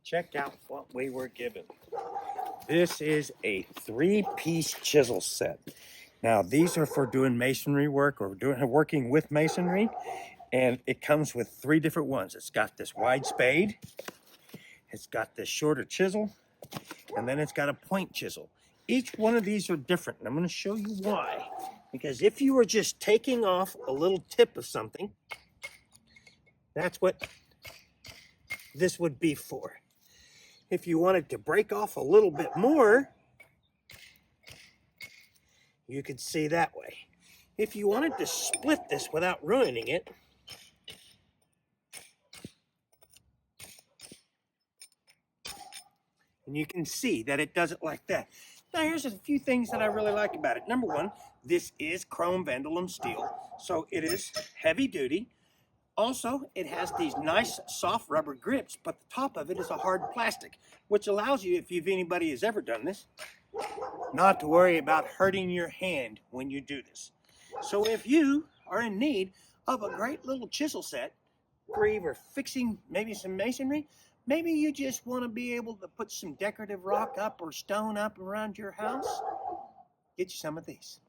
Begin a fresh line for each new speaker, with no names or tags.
check out what we were given. This is a 3-piece chisel set. Now, these are for doing masonry work or working with masonry, and it comes with 3 different ones. It's got this wide spade, it's got this shorter chisel, and then it's got a point chisel. Each one of these are different, and I'm going to show you why. Because if you were just taking off a little tip of something, that's what this would be for. If you wanted to break off a little bit more, you could see that way. If you wanted to split this without ruining it, and you can see that it does it like that. Now, here's a few things that I really like about it. Number one, this is chrome vandalum steel, so it is heavy duty. Also, it has these nice soft rubber grips, but the top of it is a hard plastic, which allows you, if anybody has ever done this, not to worry about hurting your hand when you do this. So if you are in need of a great little chisel set for either fixing maybe some masonry, maybe you just want to be able to put some decorative rock up or stone up around your house, get you some of these.